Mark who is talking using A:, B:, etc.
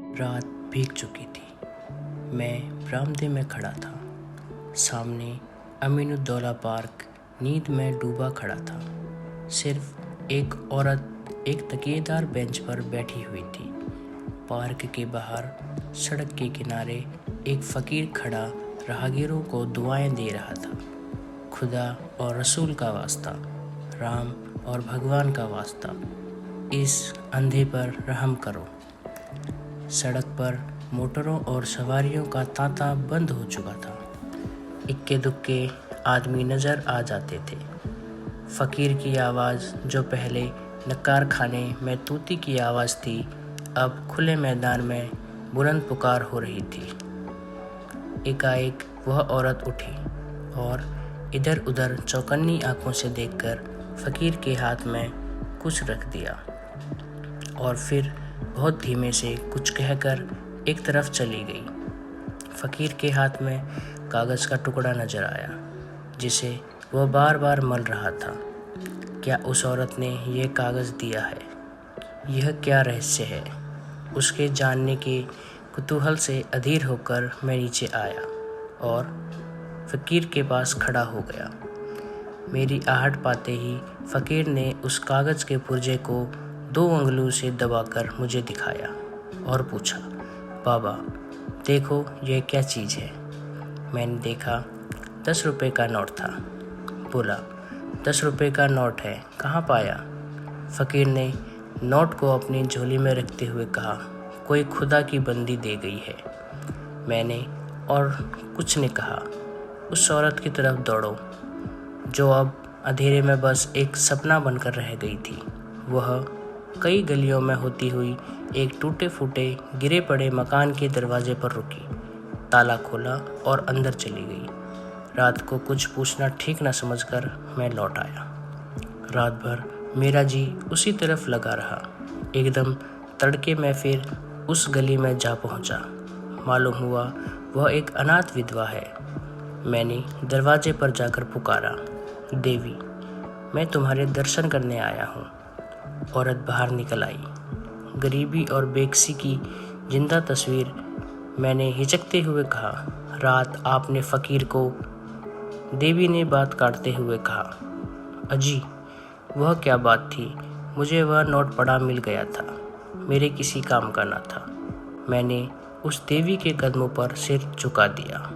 A: रात भीग चुकी थी। मैं बरामदे में खड़ा था। सामने अमीनुद्दौला पार्क नींद में डूबा खड़ा था। सिर्फ एक औरत एक तकिएदार बेंच पर बैठी हुई थी। पार्क के बाहर सड़क के किनारे एक फ़कीर खड़ा राहगीरों को दुआएं दे रहा था। खुदा और रसूल का वास्ता, राम और भगवान का वास्ता, इस अंधे पर रहम करो। सड़क पर मोटरों और सवारियों का तांता बंद हो चुका था। इक्के दुक्के आदमी नज़र आ जाते थे। फ़कीर की आवाज़, जो पहले नक्कार खाने में तूती की आवाज़ थी, अब खुले मैदान में बुलंद पुकार हो रही थी। एकाएक वह औरत उठी और इधर उधर चौकन्नी आंखों से देखकर फ़कीर के हाथ में कुछ रख दिया और फिर बहुत धीमे से कुछ कहकर एक तरफ चली गई। फ़कीर के हाथ में कागज़ का टुकड़ा नज़र आया, जिसे वह बार बार मल रहा था। क्या उस औरत ने यह कागज़ दिया है? यह क्या रहस्य है? उसके जानने के कुतूहल से अधीर होकर मैं नीचे आया और फ़कीर के पास खड़ा हो गया। मेरी आहट पाते ही फ़कीर ने उस कागज़ के पुर्जे को 2 उंगलियों से दबाकर मुझे दिखाया और पूछा, बाबा देखो यह क्या चीज़ है? मैंने देखा 10 रुपये का नोट था। बोला, 10 रुपये का नोट है, कहाँ पाया? फ़कीर ने नोट को अपनी झोली में रखते हुए कहा, कोई खुदा की बंदी दे गई है। मैंने और कुछ ने कहा, उस औरत की तरफ दौड़ो जो अब अंधेरे में बस एक सपना बनकर रह गई थी। वह कई गलियों में होती हुई एक टूटे फूटे गिरे पड़े मकान के दरवाजे पर रुकी, ताला खोला और अंदर चली गई। रात को कुछ पूछना ठीक न समझकर मैं लौट आया। रात भर मेरा जी उसी तरफ लगा रहा। एकदम तड़के में फिर उस गली में जा पहुंचा। मालूम हुआ वह एक अनाथ विधवा है। मैंने दरवाजे पर जाकर पुकारा, देवी मैं तुम्हारे दर्शन करने आया हूँ। औरत बाहर निकल आई। गरीबी और बेकसी की जिंदा तस्वीर। मैंने हिचकते हुए कहा, रात आपने फ़कीर को? देवी ने बात काटते हुए कहा, अजी वह क्या बात थी? मुझे वह नोट पड़ा मिल गया था, मेरे किसी काम का न था। मैंने उस देवी के कदमों पर सिर झुका दिया।